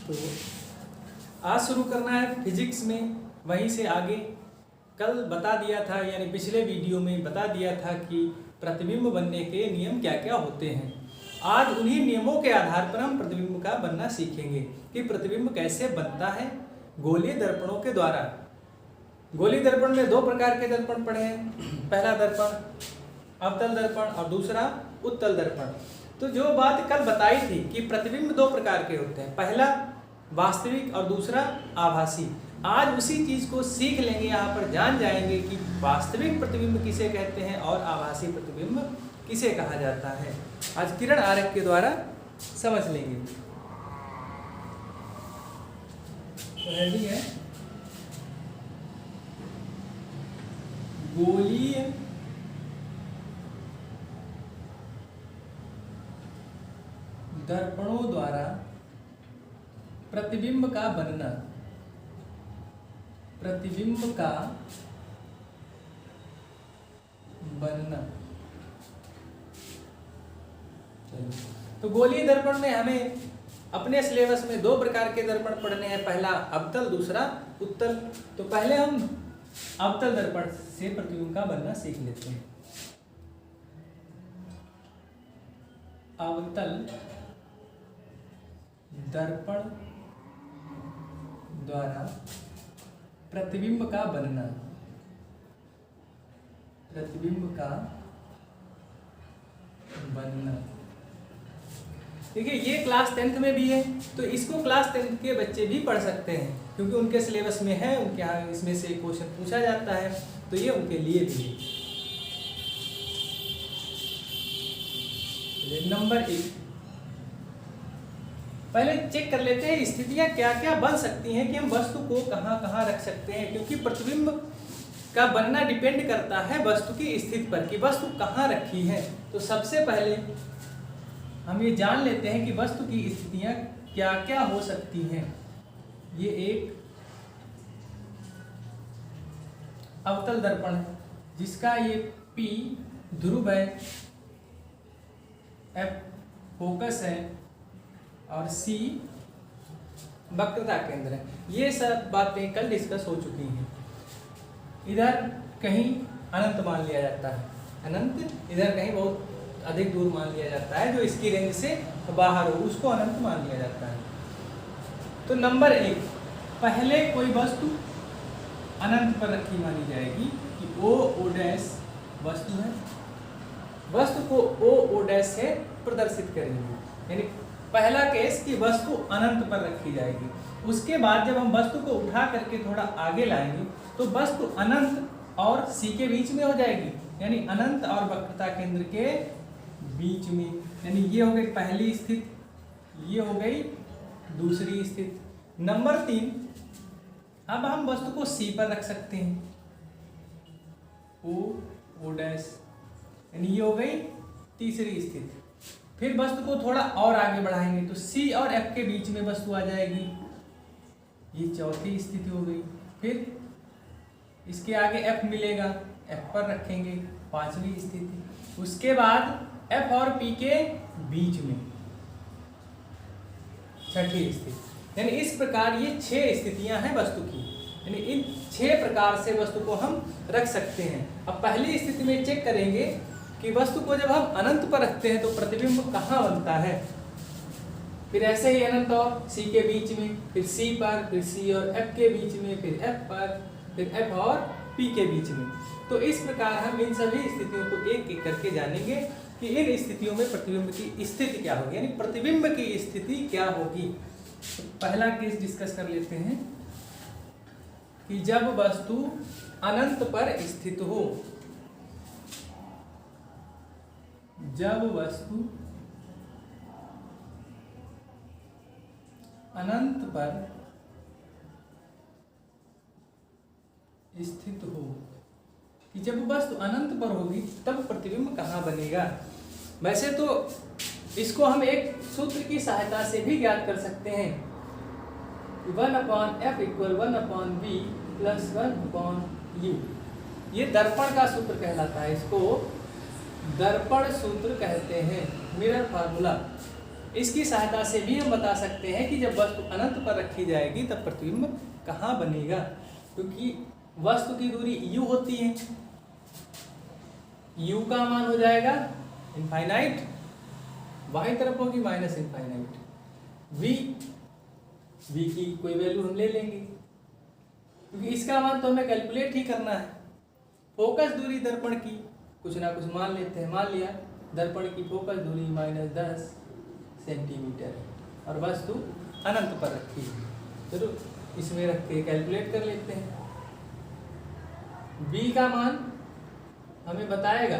तो आज शुरू करना है फिजिक्स में, वहीं से आगे। कल बता दिया था, यानी पिछले वीडियो में बता दिया था कि प्रतिबिंब बनने के नियम क्या क्या होते हैं। आज उन्हीं नियमों के आधार पर हम प्रतिबिंब का बनना सीखेंगे कि प्रतिबिंब कैसे बनता है गोलीय दर्पणों के द्वारा। गोलीय दर्पण में दो प्रकार के दर्पण पड़े हैं। पहला दर्पण अवतल दर्पण और दूसरा उत्तल दर्पण। तो जो बात कल बताई थी कि प्रतिबिंब दो प्रकार के होते हैं, पहला वास्तविक और दूसरा आभासी। आज उसी चीज को सीख लेंगे, यहाँ पर जान जाएंगे कि वास्तविक प्रतिबिंब किसे कहते हैं और आभासी प्रतिबिंब किसे कहा जाता है। आज किरण आरेख के द्वारा समझ लेंगे। तो रेडी है? गोलीय दर्पणों द्वारा प्रतिबिंब का बनना। प्रतिबिंब का बनना। तो गोलीय दर्पण में हमें अपने सिलेबस में दो प्रकार के दर्पण पढ़ने हैं, पहला अवतल, दूसरा उत्तल। तो पहले हम अवतल दर्पण से प्रतिबिंब का बनना सीख लेते हैं। अवतल दर्पण द्वारा प्रतिबिंब का बनना। प्रतिबिंब का बनना। देखिए ये क्लास 10th में भी है, तो इसको क्लास 10th के बच्चे भी पढ़ सकते हैं क्योंकि उनके सिलेबस में है, उनके यहाँ इसमें से क्वेश्चन पूछा जाता है, तो ये उनके लिए भी है। नंबर 1 पहले चेक कर लेते हैं स्थितियां क्या क्या बन सकती हैं कि हम वस्तु को कहाँ कहाँ रख सकते हैं, क्योंकि प्रतिबिंब का बनना डिपेंड करता है वस्तु की स्थिति पर कि वस्तु कहाँ रखी है। तो सबसे पहले हम ये जान लेते हैं कि वस्तु की स्थितियां क्या क्या हो सकती हैं। ये एक अवतल दर्पण है जिसका ये P ध्रुव है, F फोकस है और C वक्रता केंद्र है। ये सब बातें कल डिस्कस हो चुकी हैं। इधर कहीं अनंत मान लिया जाता है, अनंत, इधर कहीं बहुत अधिक दूर मान लिया जाता है, जो इसकी रेंज से बाहर हो उसको अनंत मान लिया जाता है। तो नंबर 1, पहले कोई वस्तु अनंत पर रखी मानी जाएगी कि O डैश वस्तु है, वस्तु को O डैश से प्रदर्शित करेंगे, यानी पहला केस कि वस्तु अनंत पर रखी जाएगी। उसके बाद जब हम वस्तु को उठा करके थोड़ा आगे लाएंगे तो वस्तु अनंत और C के बीच में हो जाएगी, यानी अनंत और वक्रता केंद्र के बीच में। यानी ये हो गई पहली स्थिति, ये हो गई दूसरी स्थिति। नंबर 3, अब हम वस्तु को C पर रख सकते हैं, O डैश, यानी ये हो गई तीसरी स्थिति। फिर वस्तु को थोड़ा और आगे बढ़ाएंगे तो C और F के बीच में वस्तु आ जाएगी, ये चौथी स्थिति हो गई। फिर इसके आगे F मिलेगा, F पर रखेंगे, पांचवी स्थिति। उसके बाद F और P के बीच में छठी स्थिति। यानी इस प्रकार ये 6 स्थितियां हैं वस्तु की, यानी इन 6 प्रकार से वस्तु को हम रख सकते हैं। अब पहली स्थिति में चेक करेंगे कि वस्तु को जब हम अनंत पर रखते हैं तो प्रतिबिंब कहाँ बनता है। फिर ऐसे ही अनंत और C के बीच में, फिर C पर, फिर C और F के बीच में, फिर F पर, फिर F और P के बीच में। तो इस प्रकार हम इन सभी स्थितियों को एक एक करके जानेंगे कि इन स्थितियों में प्रतिबिंब की स्थिति क्या होगी, यानी प्रतिबिंब की स्थिति क्या होगी। तो पहला केस डिस्कस कर लेते हैं कि जब वस्तु अनंत पर स्थित हो, जब वस्तु अनंत पर स्थित हो, कि जब वस्तु अनंत पर होगी तब प्रतिबिंब कहाँ बनेगा। वैसे तो इसको हम एक सूत्र की सहायता से भी ज्ञात कर सकते हैं, 1/f = 1/v + 1/u। ये दर्पण का सूत्र कहलाता है, इसको दर्पण सूत्र कहते हैं, मिरर फार्मूला। इसकी सहायता से भी हम बता सकते हैं कि जब वस्तु अनंत पर रखी जाएगी तब प्रतिबिंब कहाँ बनेगा, क्योंकि वस्तु की दूरी u होती है, u का मान हो जाएगा इनफाइनाइट, बाई तरफ होगी माइनस इनफाइनाइट, v की कोई वैल्यू हम ले लेंगे क्योंकि इसका मान तो हमें कैलकुलेट ही करना है। फोकस दूरी दर्पण की कुछ ना कुछ मान लेते हैं, मान लिया दर्पण की फोकस दूरी -10 सेंटीमीटर है और वस्तु अनंत पर रखी है। चलो इसमें रख के कैलकुलेट कर लेते हैं। b का मान हमें बताएगा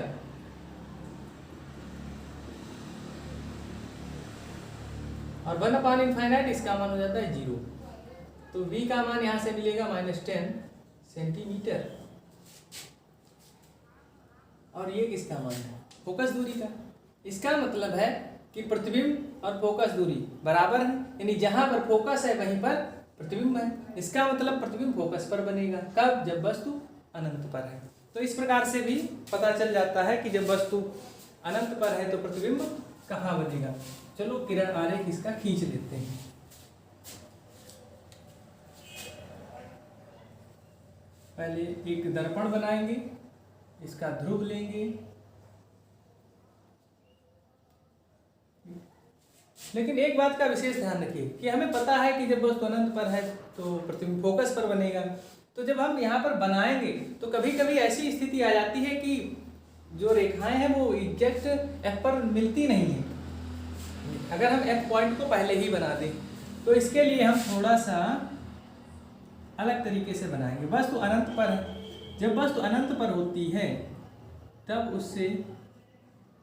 और 1/∞ इसका मान हो जाता है 0, तो v का मान यहाँ से मिलेगा -10 सेंटीमीटर। और ये किसका मान है? फोकस दूरी का। इसका मतलब है कि प्रतिबिंब और फोकस दूरी बराबर है, यानी जहां पर फोकस है वहीं पर प्रतिबिंब है। इसका मतलब प्रतिबिंब फोकस पर बनेगा, कब? जब वस्तु अनंत पर है। तो इस प्रकार से भी पता चल जाता है कि जब वस्तु अनंत पर है तो प्रतिबिंब कहाँ बनेगा। चलो किरण आरेख इसका खींच लेते हैं। पहले एक दर्पण बनाएंगे, इसका ध्रुव लेंगे, लेकिन एक बात का विशेष ध्यान रखिए कि हमें पता है कि जब वस्तु अनंत पर है तो प्रतिबिंब फोकस पर बनेगा। तो जब हम यहाँ पर बनाएंगे तो कभी कभी ऐसी स्थिति आ जाती है कि जो रेखाएं हैं वो एग्जैक्ट एफ पर मिलती नहीं है। अगर हम एफ पॉइंट को पहले ही बना दें तो इसके लिए हम थोड़ा सा अलग तरीके से बनाएंगे। वस्तु अनंत पर है, जब वस्तु अनंत पर होती है तब उससे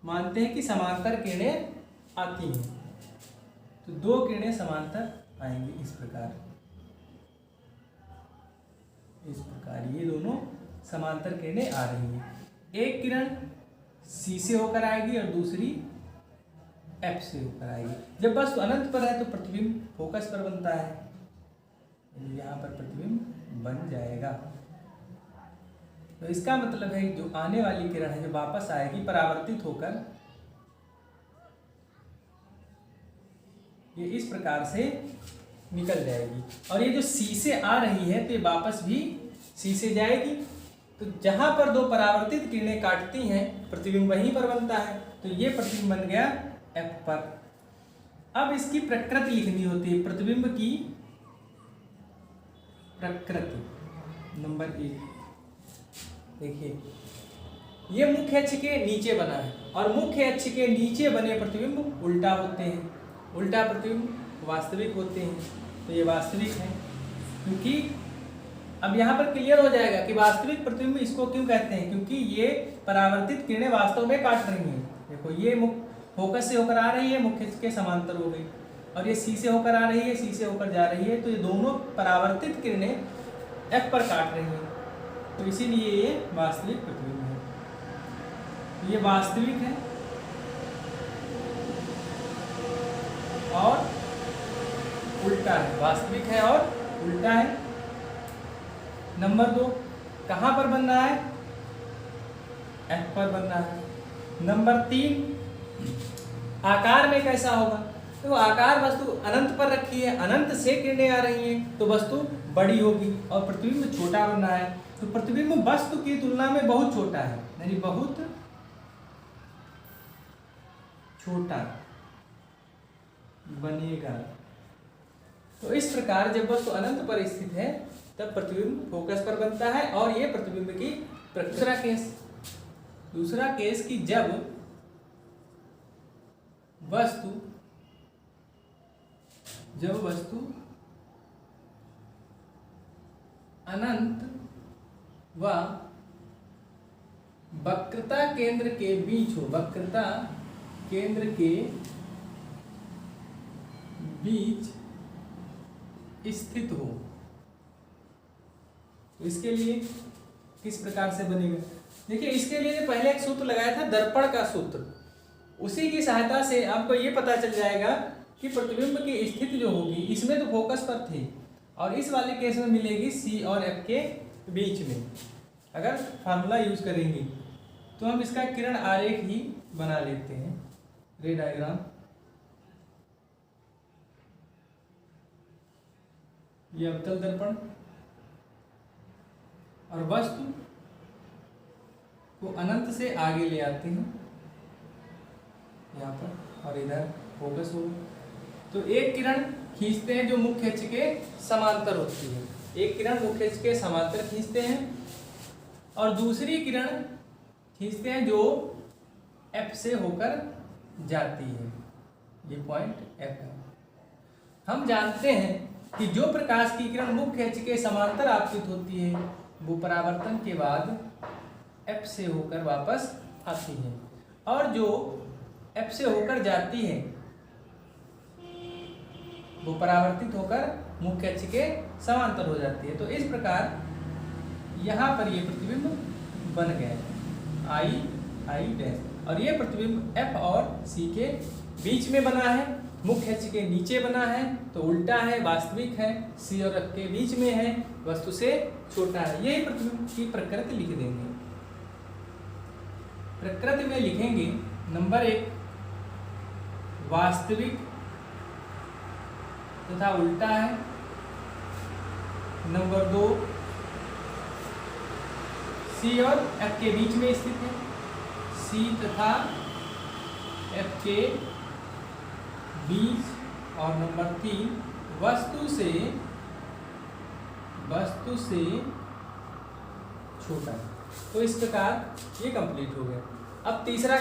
मानते हैं कि समांतर किरणें आती हैं, तो दो किरणें समांतर आएंगी इस प्रकार ये दोनों समांतर किरणें आ रही हैं। एक किरण C से होकर आएगी और दूसरी F से होकर आएगी। जब वस्तु अनंत पर है तो प्रतिबिंब फोकस पर बनता है, यहाँ पर प्रतिबिंब बन जाएगा। तो इसका मतलब है जो आने वाली किरण है जो वापस आएगी परावर्तित होकर ये इस प्रकार से निकल जाएगी, और ये जो C से आ रही है तो ये वापस भी C से जाएगी। तो जहां पर दो परावर्तित किरणें काटती हैं प्रतिबिंब वहीं पर बनता है, तो ये प्रतिबिंब बन गया F पर। अब इसकी प्रकृति लिखनी होती है, प्रतिबिंब की प्रकृति नंबर 1। देखिए ये मुख्य अक्ष के नीचे बना है और मुख्य अक्ष के नीचे बने प्रतिबिंब उल्टा होते हैं, उल्टा प्रतिबिंब वास्तविक होते हैं। तो ये वास्तविक है, क्योंकि अब यहाँ पर क्लियर हो जाएगा कि वास्तविक प्रतिबिंब इसको क्यों कहते हैं, क्योंकि ये परावर्तित किरणें वास्तव में काट रही हैं। देखो ये फोकस से होकर आ रही है, मुख्य के समांतर हो गई, और ये C से होकर आ रही है, C से होकर जा रही है, तो ये दोनों परावर्तित किरणें F पर काट रही हैं, तो इसीलिए ये वास्तविक प्रतिबिंब है। ये वास्तविक है और उल्टा है, वास्तविक है और उल्टा है। नंबर 2 कहाँ पर बन रहा है? F पर बन रहा है। नंबर 3 आकार में कैसा होगा? तो आकार वस्तु अनंत पर रखी है, अनंत से किरणें आ रही हैं तो वस्तु बड़ी होगी और प्रतिबिंब छोटा बन रहा है, तो प्रतिबिंब वस्तु की तुलना में बहुत छोटा है, यानी बहुत छोटा बनेगा। तो इस प्रकार जब वस्तु अनंत पर स्थित है तब प्रतिबिंब फोकस पर बनता है और ये प्रतिबिंब की दूसरा केस कि जब वस्तु अनंत व वक्रता केंद्र के बीच हो, वक्रता केंद्र के बीच स्थित हो, तो इसके लिए किस प्रकार से बनेगा? देखिए इसके लिए पहले एक सूत्र लगाया था दर्पण का सूत्र, उसी की सहायता से आपको ये पता चल जाएगा कि प्रतिबिंब की स्थिति जो होगी, इसमें तो फोकस पर थी और इस वाले केस में मिलेगी C और F के बीच में। अगर फार्मूला यूज करेंगे तो हम इसका किरण आरेख ही बना लेते हैं, रे डायग्राम। ये अवतल दर्पण, और वस्तु को अनंत से आगे ले आते हैं यहाँ पर, और इधर फोकस होगा। तो एक किरण खींचते हैं जो मुख्य अक्ष के समांतर होती है, एक किरण मुख्य अक्ष के समांतर खींचते हैं, और दूसरी किरण खींचते हैं जो F से होकर जाती है। ये पॉइंट F है। हम जानते हैं कि जो प्रकाश की किरण मुख्य अक्ष के समांतर आपतित होती है वो परावर्तन के बाद F से होकर वापस आती है, और जो F से होकर जाती है वो परावर्तित होकर मुख्य अक्ष के समांतर हो जाती है। तो इस प्रकार यहाँ पर ये प्रतिबिंब बन गया है I डैश, और ये प्रतिबिंब F और C के बीच में बना है, मुख्य अक्ष के नीचे बना है, तो उल्टा है, वास्तविक है, C और F के बीच में है, वस्तु से छोटा है। यही प्रतिबिंब की प्रकृति लिख देंगे। प्रकृति में लिखेंगे नंबर 1 वास्तविक तथा उल्टा है, नंबर 2 C और F के बीच में स्थित है, C तथा F के बीच, और नंबर 3 वस्तु से छोटा है। तो इस प्रकार ये कंप्लीट हो गया। अब तीसरा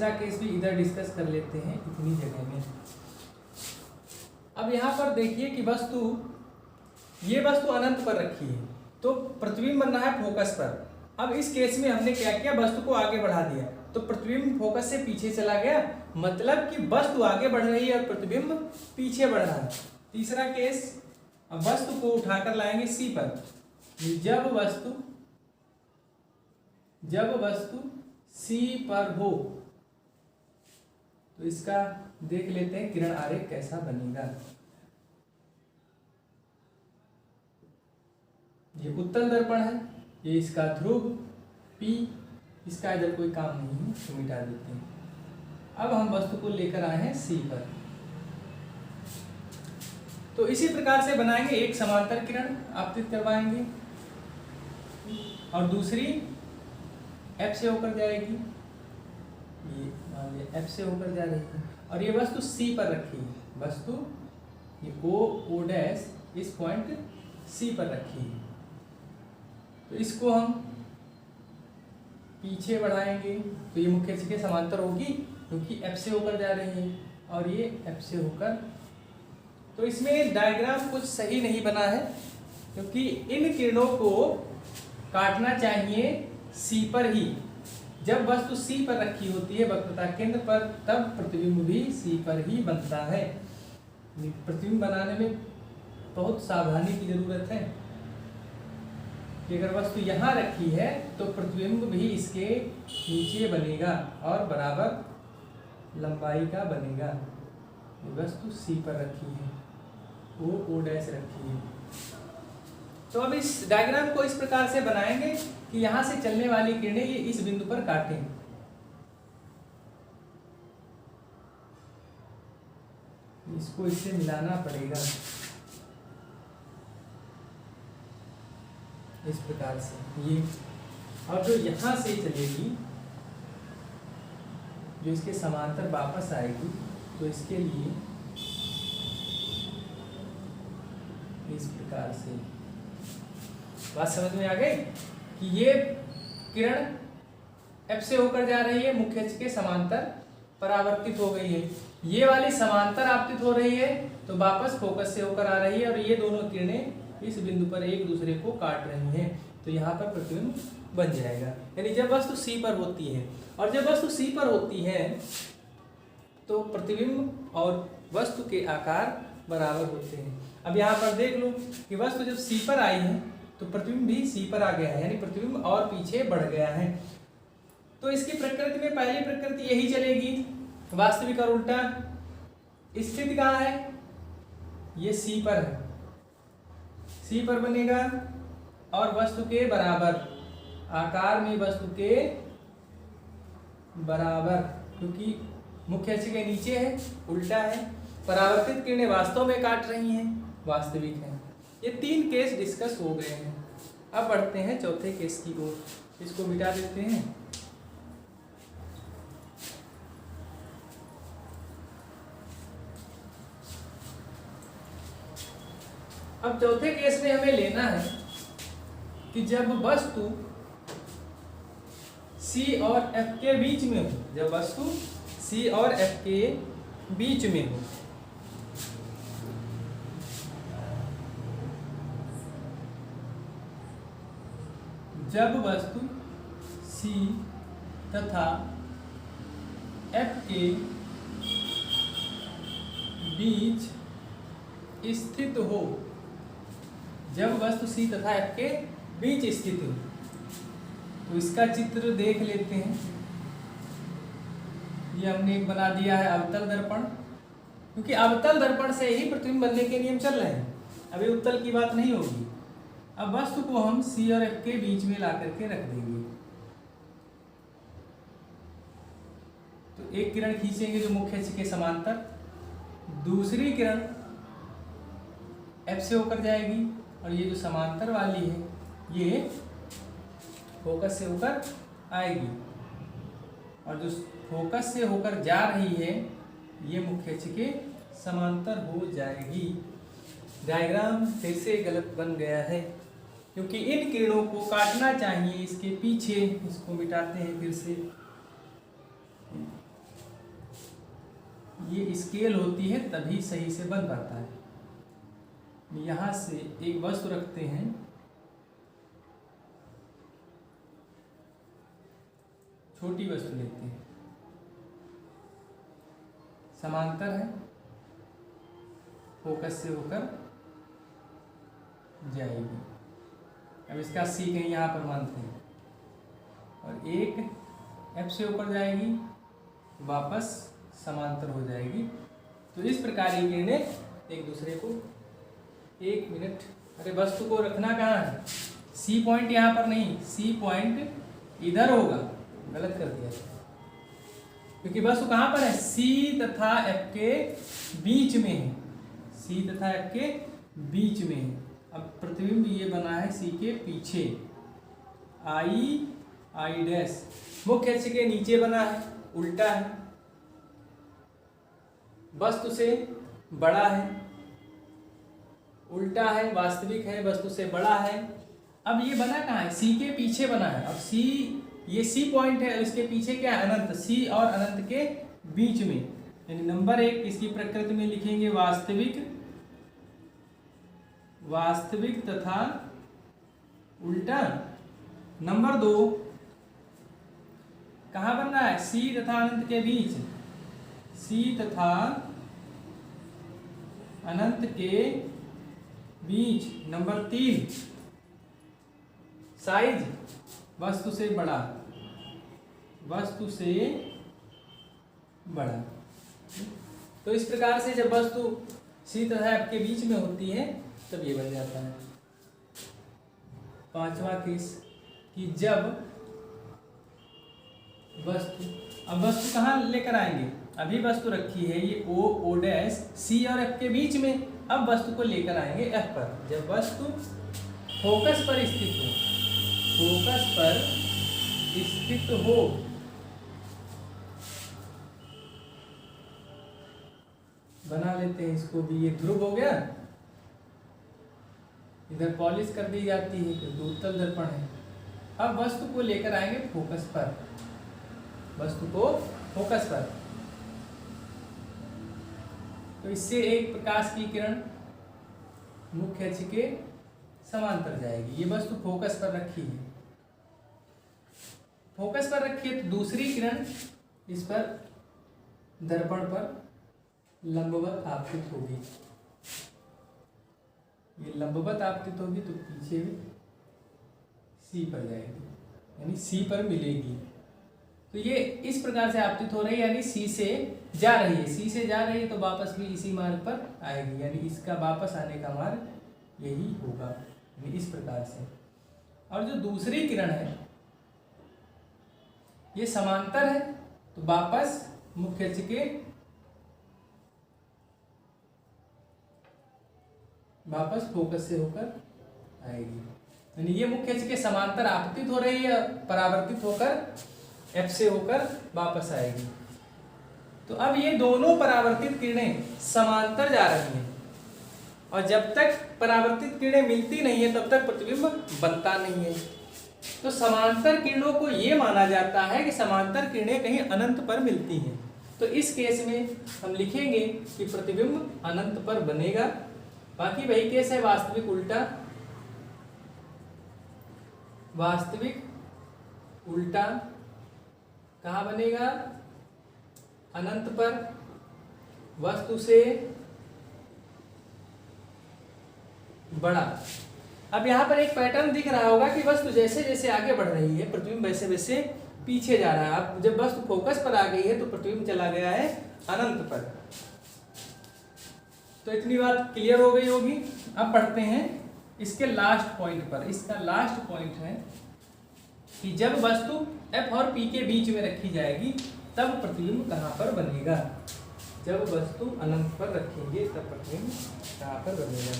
केस भी इधर डिस्कस कर लेते हैं इतनी जगह में। अब यहाँ पर देखिए कि ये वस्तु अनंत पर रखी है, तो प्रतिबिंब बन रहा है फोकस पर। अब इस केस में हमने क्या किया, वस्तु को आगे बढ़ा दिया, तो प्रतिबिंब फोकस से पीछे चला गया, मतलब कि वस्तु आगे बढ़ रही है और प्रतिबिंब पीछे बढ़ रहा है। तीसरा केस, अब वस्तु को उठाकर लाएंगे C पर। जब वस्तु C पर हो तो इसका देख लेते हैं किरण आरेख कैसा बनेगा। ये उत्तल दर्पण है, ये इसका ध्रुव P, इसका इधर कोई काम नहीं है तो मिटा देते हैं। अब हम वस्तु को लेकर आए हैं C पर, तो इसी प्रकार से बनाएंगे। एक समांतर किरण आपतित करवाएंगे और दूसरी F से होकर जाएगी, ये मान लिया F से होकर जा रही है, और ये वस्तु C पर रखी है, वस्तु ये O डैश इस पॉइंट C पर रखी है। तो इसको हम पीछे बढ़ाएंगे तो ये मुख्य अक्ष के समांतर होगी क्योंकि F से होकर जा रही है, और ये F से होकर। तो इसमें डायग्राम कुछ सही नहीं बना है क्योंकि इन किरणों को काटना चाहिए C पर ही। जब वस्तु C पर रखी होती है वक्रता केंद्र पर, तब प्रतिबिंब भी C पर ही बनता है। प्रतिबिंब बनाने में बहुत सावधानी की जरूरत है कि अगर वस्तु यहाँ रखी है तो प्रतिबिंब भी इसके नीचे बनेगा और बराबर लंबाई का बनेगा। वस्तु C पर रखी है, O डैश रखी है। तो अब इस डायग्राम को इस प्रकार से बनाएंगे कि यहाँ से चलने वाली किरणें ये इस बिंदु पर काटें। इसको इससे मिलाना पड़ेगा इस प्रकार से ये, और जो यहाँ से चलेगी, जो इसके समांतर वापस आएगी, तो इसके लिए इस प्रकार से बात समझ में आ गई कि ये किरण F से होकर जा रही है, मुख्य अक्ष के समांतर परावर्तित हो गई है। ये वाली समांतर आपतित हो रही है तो वापस फोकस से होकर आ रही है, और ये दोनों किरणें इस बिंदु पर एक दूसरे को काट रही हैं, तो यहाँ पर प्रतिबिंब बन जाएगा। यानी जब वस्तु C पर होती है, और जब वस्तु C पर होती है तो प्रतिबिंब और वस्तु के आकार बराबर होते हैं। अब यहाँ पर देख लो कि वस्तु जब C पर आई है तो प्रतिबिंब भी C पर आ गया है, यानी प्रतिबिंब और पीछे बढ़ गया है। तो इसकी प्रकृति में पहली प्रकृति यही चलेगी, वास्तविक और उल्टा। स्थिति कहाँ है, ये C पर है, C पर बनेगा और वस्तु के बराबर, आकार में वस्तु के बराबर, क्योंकि मुख्य अक्ष के नीचे है, उल्टा है। परावर्तित किरणें वास्तव में काट रही हैं, वास्तविक हैं। ये 3 केस डिस्कस हो गए हैं। अब बढ़ते हैं चौथे केस की ओर। इसको मिटा देते हैं। अब चौथे केस में हमें लेना है कि जब वस्तु C और F के बीच में हो, जब वस्तु C और F के बीच में हो, जब वस्तु C तथा F के बीच स्थित हो, जब वस्तु C तथा F के बीच स्थित हो, तो इसका चित्र देख लेते हैं। ये हमने एक बना दिया है अवतल दर्पण, क्योंकि अवतल दर्पण से ही प्रतिबिंब बनने के नियम चल रहे हैं, अभी उत्तल की बात नहीं होगी। अब वस्तु को हम C और F के बीच में ला करके रख देंगे। तो एक किरण खींचेंगे जो मुख्य अक्ष के समांतर, दूसरी किरण F से होकर जाएगी, और ये जो समांतर वाली है ये फोकस से होकर आएगी, और जो फोकस से होकर जा रही है ये मुख्य अक्ष के समांतर हो जाएगी। डायग्राम फिर से गलत बन गया है, क्योंकि इन किरणों को काटना चाहिए इसके पीछे। इसको मिटाते हैं फिर से। ये स्केल होती है तभी सही से बन पाता है। यहाँ से एक वस्तु रखते हैं, छोटी वस्तु लेते हैं, समांतर है, फोकस से होकर जाएगी। अब इसका C कहीं यहाँ पर मानते हैं, और एक F से होकर जाएगी, वापस समांतर हो जाएगी। तो इस प्रकार ये किरणें एक दूसरे को, एक मिनट, अरे वस्तु को रखना कहाँ है? C पॉइंट यहाँ पर नहीं, C पॉइंट इधर होगा, गलत कर दिया, क्योंकि वस्तु कहाँ पर है? C तथा F के बीच में है, C तथा F के बीच में है। अब प्रतिबिंब ये बना है C के पीछे, I डैश मुख्य अक्ष के नीचे बना है, उल्टा है, वस्तु से बड़ा है, उल्टा है, वास्तविक है, वस्तु से बड़ा है। अब ये बना कहाँ है? C के पीछे बना है। अब C, ये C पॉइंट है, इसके पीछे क्या है? अनंत। C और अनंत के बीच में, यानी नंबर 1 इसकी प्रकृति में लिखेंगे वास्तविक, वास्तविक तथा उल्टा। नंबर 2 कहाँ बन रहा है? C तथा अनंत के बीच, C तथा अनंत के बीच। नंबर 3 साइज, वस्तु से बड़ा, वस्तु से बड़ा। तो इस प्रकार से जब वस्तु C तथा F के बीच में होती है तब ये बन जाता है। 5वां केस कि जब वस्तु, अब वस्तु कहाँ लेकर आएंगे? अभी वस्तु रखी है ये O डैश C और F के बीच में, अब वस्तु को लेकर आएंगे F पर। जब वस्तु फोकस पर स्थित हो, फोकस पर स्थित हो, बना लेते हैं इसको भी। ये ध्रुव हो गया, इधर पॉलिश कर दी जाती है क्योंकि उत्तल दर्पण है। अब वस्तु को लेकर आएंगे फोकस पर, वस्तु को फोकस पर। तो इससे एक प्रकाश की किरण मुख्य अक्ष के समांतर जाएगी। ये वस्तु फोकस पर रखी है, फोकस पर रखी है, तो दूसरी किरण इस पर दर्पण पर लंबवत आपतित होगी। ये लंबवत आपतित होगी तो पीछे C पर जाएगी, यानी C पर मिलेगी। तो ये इस प्रकार से आपतित हो रही है, यानी C से जा रही है, C से जा रही है तो वापस भी इसी मार्ग पर आएगी, यानी इसका वापस आने का मार्ग यही होगा, यानी इस प्रकार से। और जो दूसरी किरण है ये समांतर है, तो वापस मुख्य अक्ष के वापस फोकस से होकर आएगी। यानी ये मुख्य अक्ष के समांतर आपतित हो रही है, परावर्तित होकर एफ से होकर वापस आएगी। तो अब ये दोनों परावर्तित किरणें समांतर जा रही हैं, और जब तक परावर्तित किरणें मिलती नहीं है तब तक प्रतिबिंब बनता नहीं है। तो समांतर किरणों को ये माना जाता है कि समांतर किरणें कहीं अनंत पर मिलती हैं। तो इस केस में हम लिखेंगे कि प्रतिबिंब अनंत पर बनेगा। बाकी वही केस है वास्तविक उल्टा। वास्तविक उल्टा कहाँ बनेगा? अनंत पर, वस्तु से बड़ा। अब यहाँ पर एक पैटर्न दिख रहा होगा कि वस्तु जैसे जैसे आगे बढ़ रही है प्रतिबिंब वैसे वैसे पीछे जा रहा है। अब जब वस्तु फोकस पर आ गई है तो प्रतिबिंब चला गया है अनंत पर। तो इतनी बात क्लियर हो गई होगी। अब पढ़ते हैं इसके लास्ट पॉइंट पर। इसका लास्ट पॉइंट है कि जब वस्तु F और P के बीच में रखी जाएगी तब प्रतिबिंब कहाँ पर बनेगा। जब वस्तु अनंत पर रखेंगे तब प्रतिबिंब कहाँ पर बनेगा।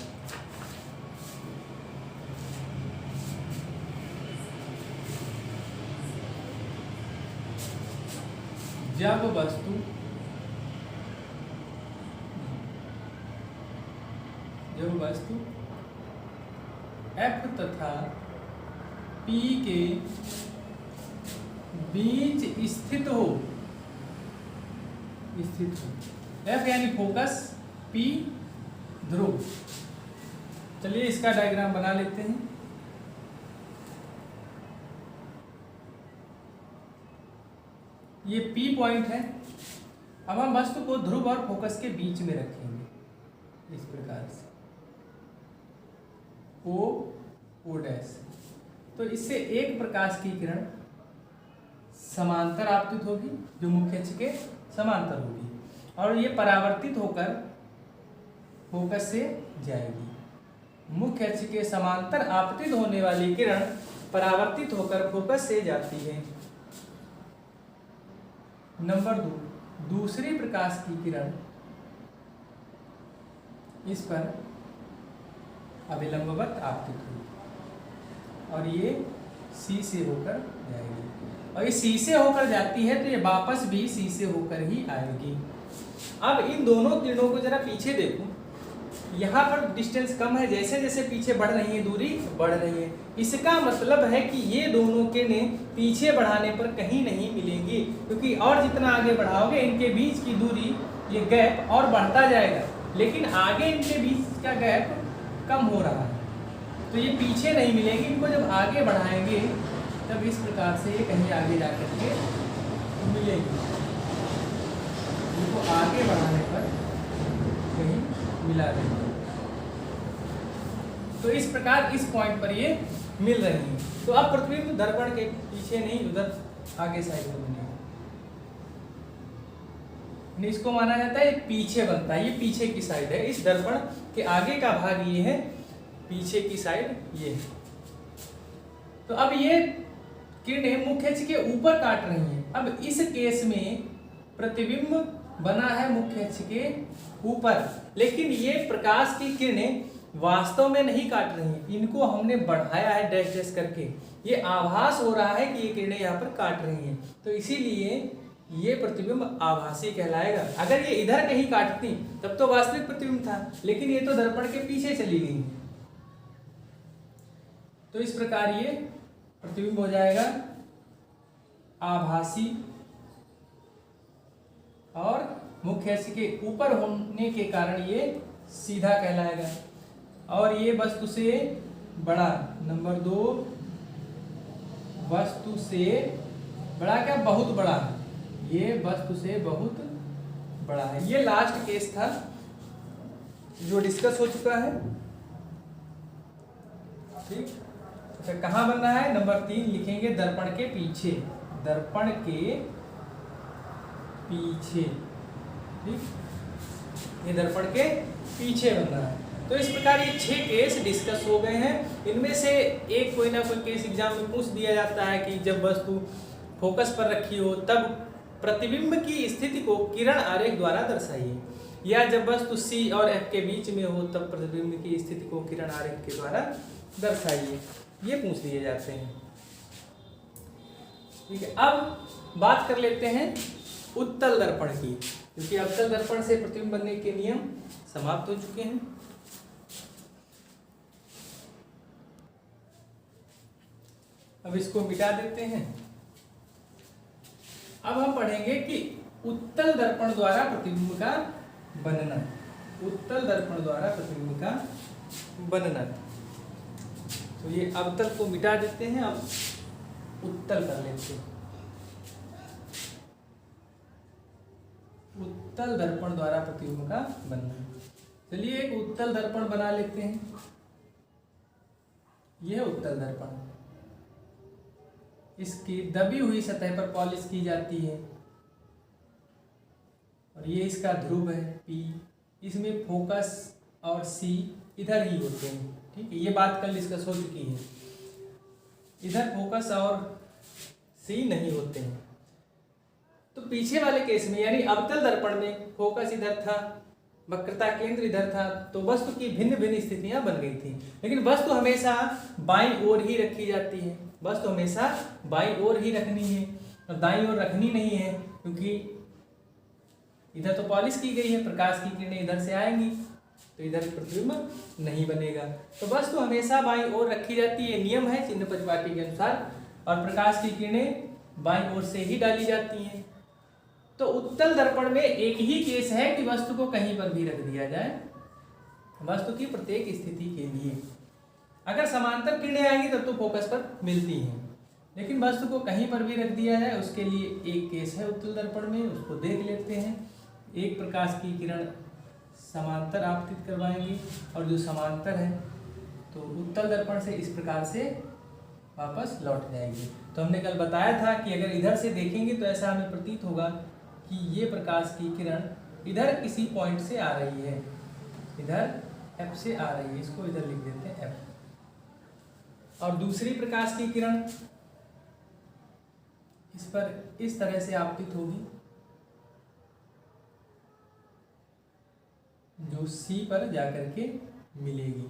जब वस्तु F तथा P के बीच स्थित हो, F यानी फोकस, P ध्रुव। चलिए इसका डायग्राम बना लेते हैं। ये P पॉइंट है। अब हम वस्तु को ध्रुव और फोकस के बीच में रखेंगे इस प्रकार से, O डैश। तो इससे एक प्रकाश की किरण समांतर आपतित होगी, जो मुख्य अक्ष के समांतर होगी, और ये परावर्तित होकर फोकस से जाएगी। मुख्य अक्ष के समांतर आपतित होने वाली किरण परावर्तित होकर फोकस से जाती है। नंबर 2, दूसरी प्रकाश की किरण इस पर अभिलंबवत आपतित हुई और ये C से होकर जाएगी, और ये C से होकर जाती है तो ये वापस भी C से होकर ही आएगी। अब इन दोनों किरणों को जरा पीछे देखो, यहाँ पर डिस्टेंस कम है, जैसे जैसे पीछे बढ़ रही है दूरी बढ़ रही है। इसका मतलब है कि ये दोनों किरणें पीछे बढ़ाने पर कहीं नहीं मिलेंगी, क्योंकि और जितना आगे बढ़ाओगे इनके बीच की दूरी, ये गैप और बढ़ता जाएगा, लेकिन आगे इनके बीच का गैप कम हो रहा है, तो ये पीछे नहीं मिलेंगी। इनको जब आगे बढ़ाएंगे तब इस प्रकार से ये कहीं आगे जाकर के मिलेगी। इनको आगे बढ़ाने पर कहीं मिला देंगे। तो इस प्रकार इस पॉइंट पर ये मिल रही है। तो अब प्रतिबिंब दर्पण के पीछे नहीं, उधर आगे साइड में बनेगा। इसको माना जाता है पीछे बनता है, ये पीछे की साइड है। इस दर्पण के आगे का भाग ये है, पीछे की साइड ये है। तो अब ये किरणें मुख्य अक्ष के ऊपर काट रही हैं। अब इस केस में प्रतिबिंब बना है मुख्य अक्ष के ऊपर, लेकिन ये प्रकाश की किरणें वास्तव में नहीं काट रही हैं, इनको हमने बढ़ाया है डैश डैश करके। ये आभास हो रहा है कि ये किरणें यहाँ पर काट रही हैं, तो इसीलिए ये प्रतिबिंब आभासी कहलाएगा। अगर ये इधर कहीं काटती तब तो वास्तविक प्रतिबिंब था, लेकिन ये तो दर्पण के पीछे चली गई, तो इस प्रकार ये प्रतिबिंब हो जाएगा आभासी, और मुख्य अक्ष के ऊपर होने के कारण ये सीधा कहलाएगा। और ये वस्तु से बड़ा, नंबर 2, वस्तु से बड़ा क्या, बहुत बड़ा, ये वस्तु से बहुत बड़ा है। ये लास्ट केस था जो डिस्कस हो चुका है, ठीक। अच्छा, कहाँ बनना है? नंबर 3 लिखेंगे दर्पण के पीछे, दर्पण के पीछे, ठीक, ये दर्पण के पीछे बनना है। तो इस प्रकार ये 6 केस डिस्कस हो गए हैं। इनमें से एक कोई ना कोई केस एग्जाम में पूछ दिया जाता है कि जब वस्तु फोकस पर रखी हो तब प्रतिबिंब की स्थिति को किरण आरेख द्वारा दर्शाइए। या जब वस्तु सी और एफ के बीच में हो तब प्रतिबिंब की स्थिति को किरण आरेख के द्वारा दर्शाइए। ये पूछ लिए जाते हैं। ठीक है, अब बात कर लेते हैं उत्तल दर्पण की, क्योंकि अवतल दर्पण से प्रतिबिंब बनने के नियम समाप्त हो चुके हैं। अब इसको मिटा देते हैं। अब हम पढ़ेंगे कि उत्तल दर्पण द्वारा प्रतिबिंब का बनना, उत्तल दर्पण द्वारा प्रतिबिंब का बनना। तो ये अवतल को मिटा देते हैं, अब उत्तल कर लेते हैं। उत्तल दर्पण द्वारा प्रतिबिंब का बनना। चलिए एक उत्तल दर्पण बना लेते हैं। यह उत्तल दर्पण, इसकी दबी हुई सतह पर पॉलिश की जाती है और ये इसका ध्रुव है P। इसमें फोकस और C इधर ही होते हैं। ठीक है, ये बात कल डिस्कस हो चुकी है। इधर फोकस और C नहीं होते हैं। तो पीछे वाले केस में यानी अवतल दर्पण में फोकस इधर था, वक्रता केंद्र इधर था, तो वस्तु की भिन्न भिन्न स्थितियां बन गई थी। लेकिन वस्तु हमेशा बाईं ओर ही रखी जाती है, वस्तु हमेशा बाईं ओर ही रखनी है और दाईं ओर रखनी नहीं है, क्योंकि इधर तो पॉलिश की गई है, प्रकाश की किरणें इधर से आएंगी तो इधर प्रतिबिंब नहीं बनेगा। तो वस्तु हमेशा बाईं ओर रखी जाती है, नियम है चिन्ह परिपाटी के अनुसार, और प्रकाश की किरणें बाईं ओर से ही डाली जाती हैं। तो उत्तल दर्पण में एक ही केस है कि वस्तु को कहीं पर भी रख दिया जाए, वस्तु की प्रत्येक स्थिति के लिए। अगर समांतर किरणें आएंगी तब तो फोकस पर मिलती हैं, लेकिन वस्तु को कहीं पर भी रख दिया जाए उसके लिए एक केस है उत्तल दर्पण में, उसको देख लेते हैं। एक प्रकाश की किरण समांतर आपतित करवाएंगी और जो समांतर है तो उत्तल दर्पण से इस प्रकार से वापस लौट जाएगी। तो हमने कल बताया था कि अगर इधर से देखेंगे तो ऐसा हमें प्रतीत होगा कि ये प्रकाश की किरण इधर किसी पॉइंट से आ रही है, इधर F से आ रही है, इसको इधर लिख देते हैं F। और दूसरी प्रकाश की किरण इस पर इस तरह से आपतित होगी, जो C पर जाकर के मिलेगी।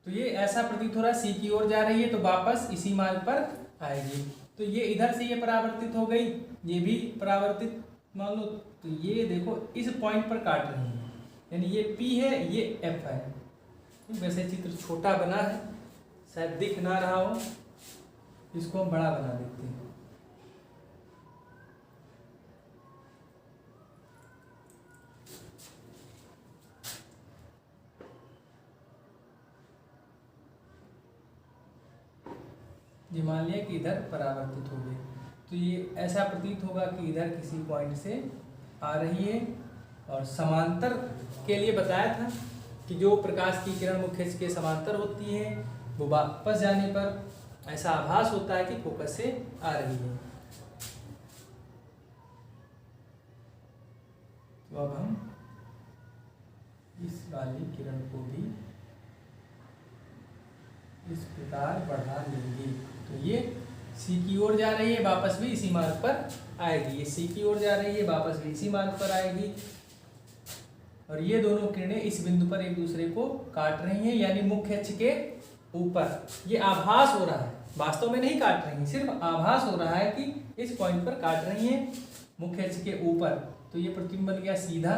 तो ये ऐसा प्रतीत हो रहा है C की ओर जा रही है तो वापस इसी मार्ग पर आएगी। तो ये इधर से ये परावर्तित हो गई, ये भी परावर्तित मान लो। तो ये देखो इस पॉइंट पर काट रही है, यानी ये P है, ये F है। वैसे चित्र छोटा बना है, शायद दिख ना रहा हो, इसको हम बड़ा बना देते हैं। ये मान लिया कि इधर परावर्तित हो गए, तो ये ऐसा प्रतीत होगा कि इधर किसी पॉइंट से आ रही है। और समांतर के लिए बताया था कि जो प्रकाश की किरण मुख्य अक्ष के समांतर होती है वो वापस जाने पर ऐसा आभास होता है कि फोकस से आ रही है। तो अब हम इस वाली किरण को भी इस प्रकार बढ़ा लेंगे। तो ये C की ओर जा रही है, वापस भी इसी मार्ग पर आएगी। ये C की ओर जा रही है, वापस भी इसी मार्ग पर आएगी। और ये दोनों किरणें इस बिंदु पर एक दूसरे को काट रही हैं, यानी मुख्य अक्ष के ऊपर। ये आभास हो रहा है, वास्तव में नहीं काट रही, सिर्फ आभास हो रहा है कि इस पॉइंट पर काट रही हैं मुख्य अक्ष के ऊपर। तो ये प्रतिबिंब बन गया सीधा,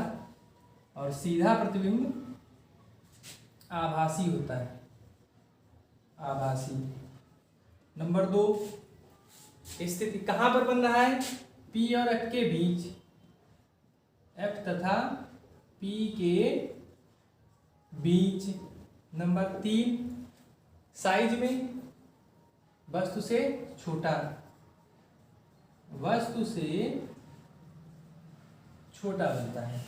और सीधा प्रतिबिंब आभासी होता है, आभासी। नंबर 2, स्थिति कहां पर बन रहा है? P और F के बीच, F तथा P के बीच। नंबर 3, साइज में वस्तु से छोटा, वस्तु से छोटा बनता है।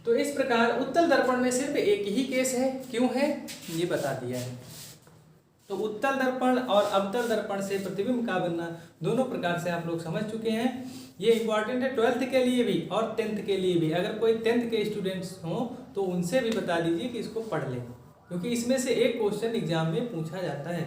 तो इस प्रकार उत्तल दर्पण में सिर्फ एक ही केस है, क्यों है ये बता दिया है। तो उत्तल दर्पण और अवतल दर्पण से प्रतिबिंब का बनना दोनों प्रकार से आप लोग समझ चुके हैं। ये इंपॉर्टेंट है 12th के लिए भी और 10th के लिए भी। अगर कोई 10th के स्टूडेंट्स हों तो उनसे भी बता दीजिए कि इसको पढ़ लें, क्योंकि इसमें से एक क्वेश्चन एग्जाम में पूछा जाता है।